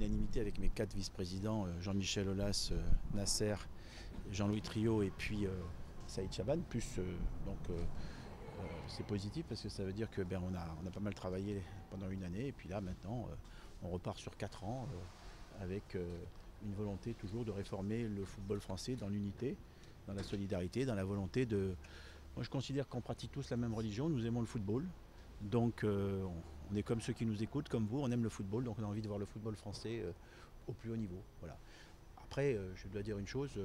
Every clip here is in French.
l'unanimité avec mes 4 vice-présidents, Jean-Michel Aulas, Nasser, Jean-Louis Trio et puis Saïd Chaban, plus c'est positif parce que ça veut dire que on a pas mal travaillé pendant une année et puis là maintenant on repart sur 4 ans avec une volonté toujours de réformer le football français dans l'unité, dans la solidarité, dans la volonté de... Moi je considère qu'on pratique tous la même religion, nous aimons le football, donc on est comme ceux qui nous écoutent, comme vous, on aime le football, donc on a envie de voir le football français au plus haut niveau. Voilà. Après, je dois dire une chose,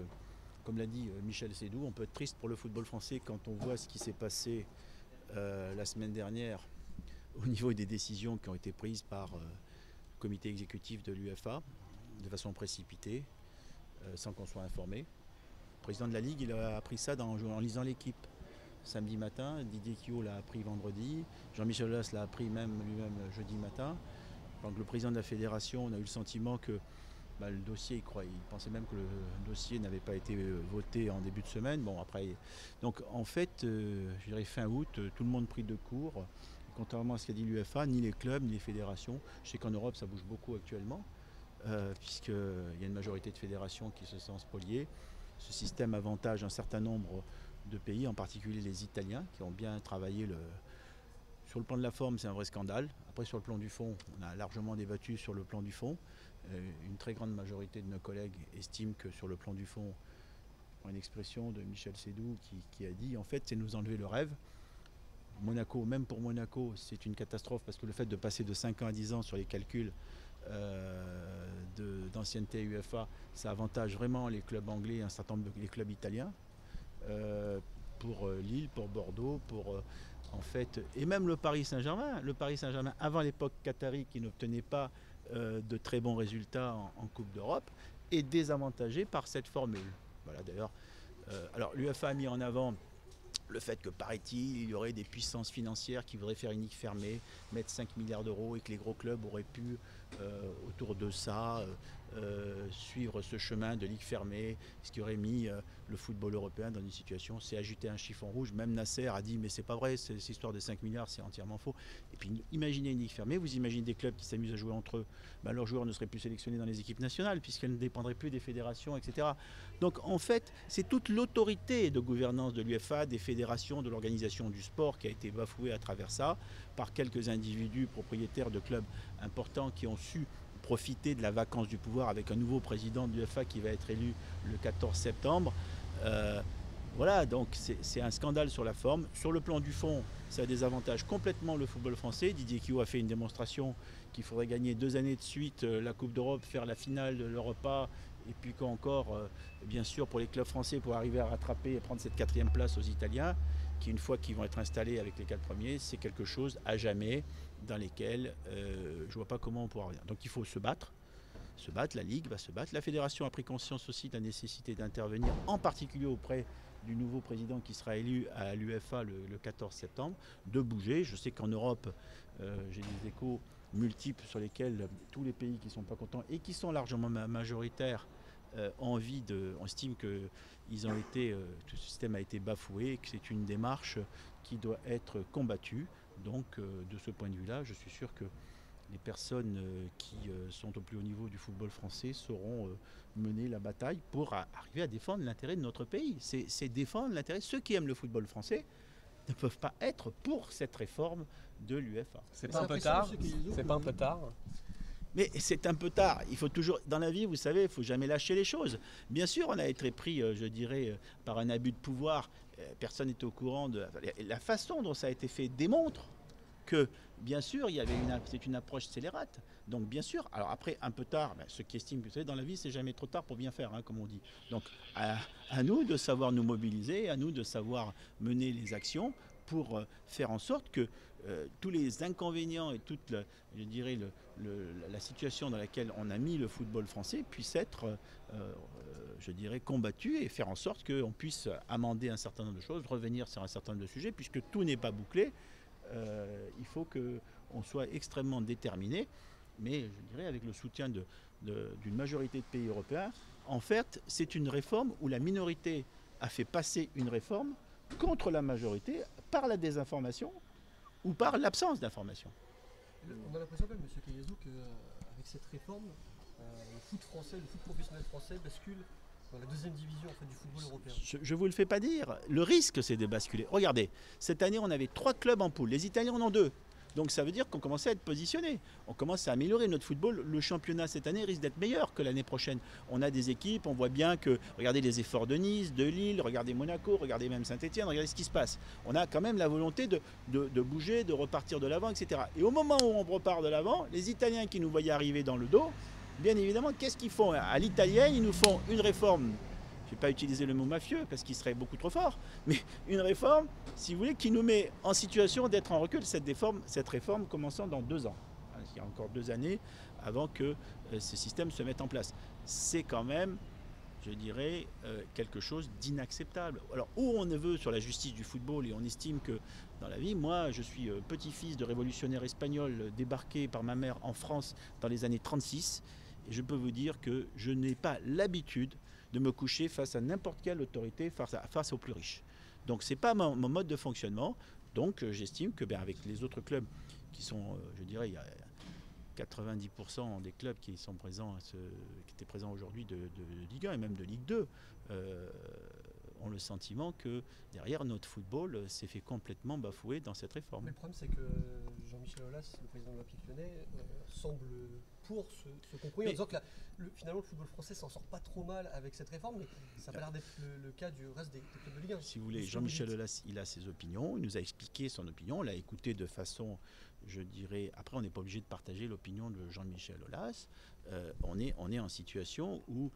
comme l'a dit Michel Sédou, on peut être triste pour le football français quand on voit ce qui s'est passé la semaine dernière au niveau des décisions qui ont été prises par le comité exécutif de l'UEFA, de façon précipitée, sans qu'on soit informé. Le président de la Ligue, il a appris ça en lisant l'équipe samedi matin, Didier Quio l'a appris vendredi, Jean-Michel Aulas l'a appris lui-même jeudi matin. Donc le président de la fédération, on a eu le sentiment que le dossier, il pensait même que le dossier n'avait pas été voté en début de semaine. Bon, après, donc en fait, je dirais fin août, tout le monde pris de court. Contrairement à ce qu'a dit l'UEFA, ni les clubs, ni les fédérations. Je sais qu'en Europe, ça bouge beaucoup actuellement, puisqu'il y a une majorité de fédérations qui se sentent spoliées. Ce système avantage un certain nombre de pays, en particulier les Italiens, qui ont bien travaillé sur le plan de la forme, c'est un vrai scandale. Après, sur le plan du fond, on a largement débattu sur le plan du fond. Une très grande majorité de nos collègues estiment que sur le plan du fond, une expression de Michel Sédou qui a dit, en fait, c'est nous enlever le rêve. Monaco, même pour Monaco, c'est une catastrophe parce que le fait de passer de 5 ans à 10 ans sur les calculs d'ancienneté UEFA, ça avantage vraiment les clubs anglais et un certain nombre de clubs italiens. Pour Lille, pour Bordeaux, en fait, et même le Paris Saint-Germain. Le Paris Saint-Germain, avant l'époque qatari, qui n'obtenait pas de très bons résultats en Coupe d'Europe, est désavantagé par cette formule. Voilà, d'ailleurs, alors l'UEFA a mis en avant le fait que, paraît-il, il y aurait des puissances financières qui voudraient faire une ligue fermée, mettre 5 milliards d'euros et que les gros clubs auraient pu, autour de ça, suivre ce chemin de ligue fermée, ce qui aurait mis le football européen dans une situation, c'est ajouter un chiffon rouge. Même Nasser a dit mais c'est pas vrai, cette histoire de 5 milliards c'est entièrement faux. Et puis imaginez une ligue fermée, vous imaginez des clubs qui s'amusent à jouer entre eux, leurs joueurs ne seraient plus sélectionnés dans les équipes nationales puisqu'elles ne dépendraient plus des fédérations, etc. Donc en fait c'est toute l'autorité de gouvernance de l'UEFA, des fédérations, de l'organisation du sport qui a été bafouée à travers ça par quelques individus propriétaires de clubs importants qui ont su profiter de la vacance du pouvoir avec un nouveau président de l'UEFA qui va être élu le 14 septembre. Voilà, donc c'est un scandale sur la forme. Sur le plan du fond, ça désavantage complètement le football français. Didier Quio a fait une démonstration qu'il faudrait gagner 2 années de suite la Coupe d'Europe, faire la finale de l'Europa, et puis qu'encore, bien sûr, pour les clubs français, pour arriver à rattraper et prendre cette 4e place aux Italiens, qui une fois qu'ils vont être installés avec les 4 premiers, c'est quelque chose à jamais dans lesquels je ne vois pas comment on pourra revenir. Donc il faut se battre, la Ligue va se battre. La Fédération a pris conscience aussi de la nécessité d'intervenir, en particulier auprès du nouveau président qui sera élu à l'UEFA le 14 septembre, de bouger. Je sais qu'en Europe, j'ai des échos multiples sur lesquels tous les pays qui ne sont pas contents et qui sont largement majoritaires on estime que tout ce système a été bafoué et que c'est une démarche qui doit être combattue. Donc de ce point de vue-là, je suis sûr que les personnes qui sont au plus haut niveau du football français sauront mener la bataille pour arriver à défendre l'intérêt de notre pays. C'est défendre l'intérêt. Ceux qui aiment le football français ne peuvent pas être pour cette réforme de l'UEFA. C'est pas un peu tard ? C'est pas un peu tard ? Mais c'est un peu tard. Il faut toujours, dans la vie, vous savez, il ne faut jamais lâcher les choses. Bien sûr, on a été pris, je dirais, par un abus de pouvoir. Personne n'est au courant de la façon dont ça a été fait démontre que, bien sûr, c'est une approche scélérate. Donc, bien sûr, alors après, un peu tard, ceux qui estiment que vous savez, dans la vie, c'est jamais trop tard pour bien faire, comme on dit. Donc, à nous de savoir nous mobiliser, à nous de savoir mener les actions pour faire en sorte que tous les inconvénients et toute, je dirais, la situation dans laquelle on a mis le football français puisse être, je dirais, combattu et faire en sorte qu'on puisse amender un certain nombre de choses, revenir sur un certain nombre de sujets, puisque tout n'est pas bouclé. Il faut qu'on soit extrêmement déterminé, mais je dirais avec le soutien d'une majorité de pays européens. En fait, c'est une réforme où la minorité a fait passer une réforme contre la majorité par la désinformation ou par l'absence d'information. On a l'impression quand même, M. Kayazo, qu'avec cette réforme, le foot français, le foot professionnel français bascule dans la deuxième division en fait, du football européen. Je ne vous le fais pas dire. Le risque, c'est de basculer. Regardez, cette année, on avait 3 clubs en poule. Les Italiens en ont 2. Donc ça veut dire qu'on commençait à être positionné. On commence à améliorer notre football. Le championnat cette année risque d'être meilleur que l'année prochaine. On a des équipes, on voit bien que, regardez les efforts de Nice, de Lille, regardez Monaco, regardez même Saint-Etienne, regardez ce qui se passe. On a quand même la volonté de bouger, de repartir de l'avant, etc. Et au moment où on repart de l'avant, les Italiens qui nous voyaient arriver dans le dos, bien évidemment, qu'est-ce qu'ils font? À l'italienne, ils nous font une réforme. Je ne vais pas utiliser le mot mafieux parce qu'il serait beaucoup trop fort, mais une réforme, si vous voulez, qui nous met en situation d'être en recul, cette réforme commençant dans 2 ans. Il y a encore 2 années avant que ce système se mette en place. C'est quand même, je dirais, quelque chose d'inacceptable. Alors, où on veut sur la justice du football, et on estime que dans la vie, moi, je suis petit-fils de révolutionnaire espagnol débarqué par ma mère en France dans les années 36, et je peux vous dire que je n'ai pas l'habitude de me coucher face à n'importe quelle autorité, face aux plus riches. Donc ce n'est pas mon mode de fonctionnement. Donc j'estime que avec les autres clubs qui sont, je dirais, il y a 90% des clubs qui sont présents, qui étaient présents aujourd'hui de Ligue 1 et même de Ligue 2, ont le sentiment que derrière notre football s'est fait complètement bafouer dans cette réforme. Mais le problème c'est que Jean-Michel Aulas, le président de l'Olympique Lyonnais, semble pour ce compromis en disant que finalement le football français s'en sort pas trop mal avec cette réforme, mais ça n'a pas l'air d'être le cas du reste des clubs de Ligue 1. Si vous voulez, Jean-Michel Aulas, il a ses opinions, il nous a expliqué son opinion, on l'a écouté de façon, je dirais, après on n'est pas obligé de partager l'opinion de Jean-Michel Aulas. On est en situation où,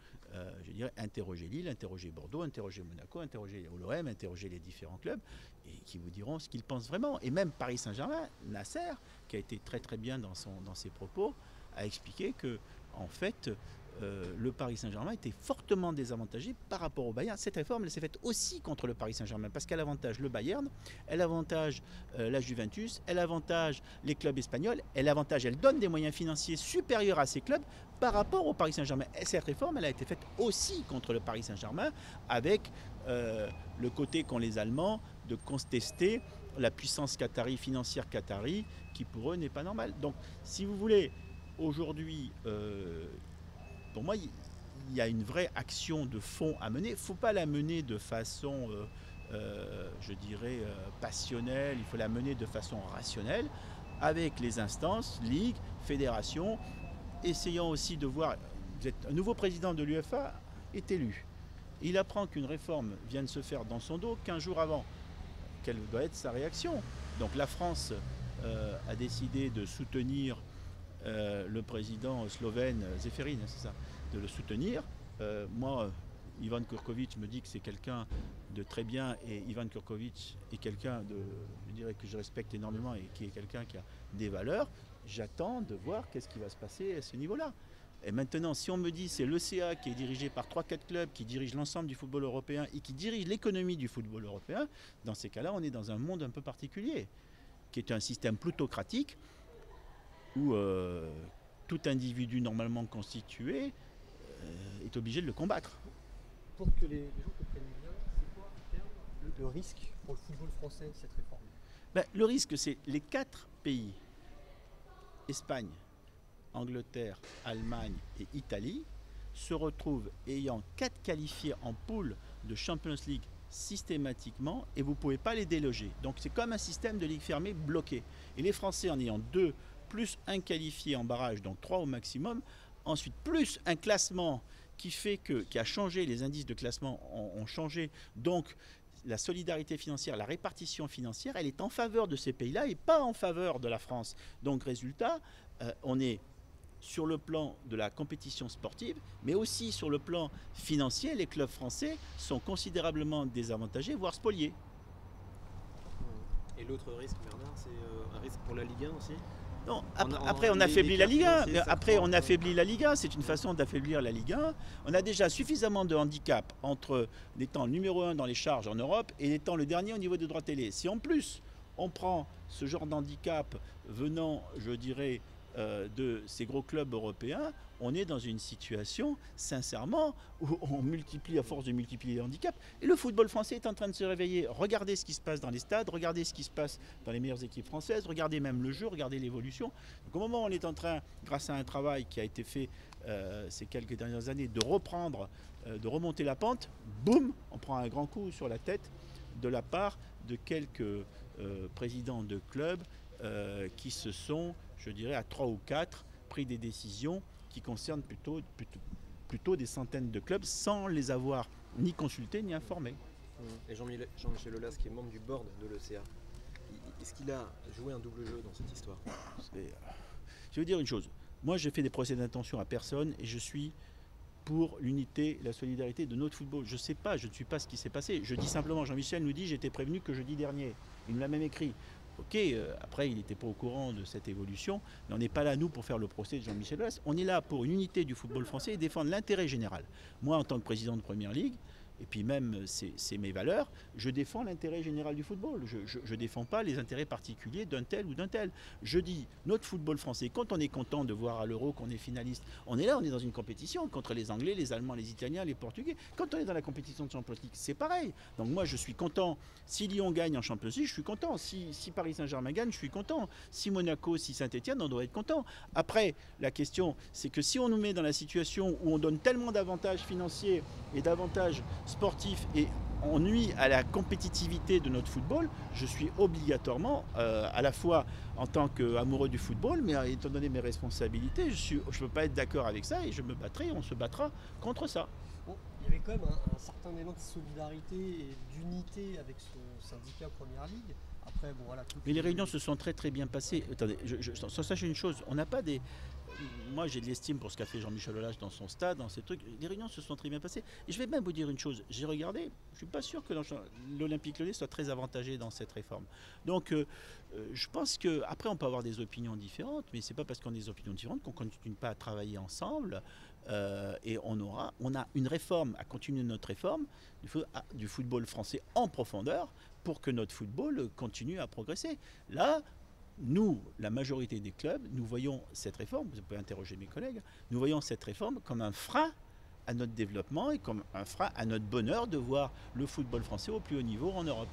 je dirais, interroger Lille, interroger Bordeaux, interroger Monaco, interroger l'OM, interroger les différents clubs, et qui vous diront ce qu'ils pensent vraiment. Et même Paris Saint-Germain, Nasser, qui a été très très bien dans ses propos, a expliqué que, en fait, le Paris Saint-Germain était fortement désavantagé par rapport au Bayern. Cette réforme, elle s'est faite aussi contre le Paris Saint-Germain parce qu'elle avantage le Bayern, elle avantage la Juventus, elle avantage les clubs espagnols, elle donne des moyens financiers supérieurs à ces clubs par rapport au Paris Saint-Germain. Et cette réforme, elle a été faite aussi contre le Paris Saint-Germain avec le côté qu'ont les Allemands de contester la puissance financière qatari qui pour eux n'est pas normale. Donc si vous voulez, aujourd'hui, pour moi, il y a une vraie action de fond à mener. Il ne faut pas la mener de façon, je dirais, passionnelle. Il faut la mener de façon rationnelle avec les instances, ligue, fédération. Essayant aussi de voir, un nouveau président de l'UEFA est élu. Il apprend qu'une réforme vient de se faire dans son dos 15 jours avant. Quelle doit être sa réaction? Donc la France a décidé de soutenir le président slovène Zeferin, c'est ça, de le soutenir. Moi, Ivan Kurkovic me dit que c'est quelqu'un de très bien, et Ivan Kurkovic est quelqu'un je dirais que je respecte énormément et qui est quelqu'un qui a des valeurs. J'attends de voir qu'est-ce qui va se passer à ce niveau-là. Et maintenant, si on me dit c'est l'ECA qui est dirigé par 3-4 clubs, qui dirige l'ensemble du football européen et qui dirige l'économie du football européen, dans ces cas-là, on est dans un monde un peu particulier, qui est un système plutocratique où tout individu normalement constitué est obligé de le combattre. Pour que les gens comprennent bien, c'est quoi à terme le risque pour le football français, cette réforme? Le risque, c'est les 4 pays, Espagne, Angleterre, Allemagne et Italie, se retrouvent ayant 4 qualifiés en poule de Champions League systématiquement, et vous ne pouvez pas les déloger. Donc c'est comme un système de ligue fermée bloqué. Et les Français, en ayant 2 plus 1 qualifié en barrage, donc 3 au maximum, ensuite plus un classement qui a changé, les indices de classement ont changé, donc la solidarité financière, la répartition financière, elle est en faveur de ces pays-là et pas en faveur de la France. Donc résultat, on est sur le plan de la compétition sportive, mais aussi sur le plan financier, les clubs français sont considérablement désavantagés, voire spoliés. Et l'autre risque, Bernard, c'est un risque pour la Ligue 1 aussi? Non, après on affaiblit la Ligue 1, mais après on affaiblit la Ligue 1, c'est une façon d'affaiblir la Ligue 1. On a déjà suffisamment de handicap entre étant le numéro 1 dans les charges en Europe et étant le dernier au niveau des droits télé. Si en plus on prend ce genre d'handicap venant, je dirais, de ces gros clubs européens, on est dans une situation, sincèrement, où on multiplie à force de multiplier les handicaps. Et le football français est en train de se réveiller. Regardez ce qui se passe dans les stades, regardez ce qui se passe dans les meilleures équipes françaises, regardez même le jeu, regardez l'évolution. Donc au moment où on est en train, grâce à un travail qui a été fait ces quelques dernières années, de reprendre, de remonter la pente, boum, on prend un grand coup sur la tête de la part de quelques présidents de clubs qui se sont, je dirais, à 3 ou 4, pris des décisions qui concernent plutôt des centaines de clubs sans les avoir ni consultés ni informés. Et Jean-Michel Aulas, qui est membre du board de l'ECA, est-ce qu'il a joué un double jeu dans cette histoire? Je veux dire une chose, moi j'ai fait des procès d'intention à personne et je suis pour l'unité et la solidarité de notre football. Je ne sais pas, je ne suis pas ce qui s'est passé. Je dis simplement, Jean-Michel nous dit, j'étais prévenu que jeudi dernier. Il nous l'a même écrit. Ok, après il n'était pas au courant de cette évolution, mais on n'est pas là nous pour faire le procès de Jean-Michel Aulas. On est là pour une unité du football français et défendre l'intérêt général. Moi en tant que président de Première Ligue, et puis même c'est mes valeurs, je défends l'intérêt général du football. Je ne défends pas les intérêts particuliers d'un tel ou d'un tel. Je dis, notre football français, quand on est content de voir à l'Euro qu'on est finaliste, on est là, on est dans une compétition contre les Anglais, les Allemands, les Italiens, les Portugais. Quand on est dans la compétition de Champions League, c'est pareil. Donc moi je suis content. Si Lyon gagne en Champions League, je suis content. Si Paris Saint-Germain gagne, je suis content. Si Monaco, si Saint-Etienne, on doit être content. Après, la question, c'est que si on nous met dans la situation où on donne tellement d'avantages financiers et d'avantages sportifs et on nuit à la compétitivité de notre football, je suis obligatoirement, à la fois en tant qu'amoureux du football, mais étant donné mes responsabilités, je ne peux pas être d'accord avec ça et je me battrai, on se battra contre ça. Bon, il y avait quand même un certain élan de solidarité et d'unité avec ce syndicat Première Ligue. Après, bon, voilà, mais les réunions se sont très très bien passées. Attendez, sachez une chose, on n'a pas des... Moi j'ai de l'estime pour ce qu'a fait Jean-Michel Aulas dans son stade, dans ces trucs. Les réunions se sont très bien passées. Et je vais même vous dire une chose, j'ai regardé, je ne suis pas sûr que l'Olympique Lyonnais soit très avantagé dans cette réforme. Donc je pense qu'après on peut avoir des opinions différentes, mais ce n'est pas parce qu'on a des opinions différentes qu'on ne continue pas à travailler ensemble. Et on a une réforme, à continuer notre réforme du football français en profondeur pour que notre football continue à progresser. Là, nous, la majorité des clubs, nous voyons cette réforme, vous pouvez interroger mes collègues, nous voyons cette réforme comme un frein à notre développement et comme un frein à notre bonheur de voir le football français au plus haut niveau en Europe.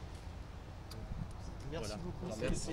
Merci Voilà. beaucoup. Merci.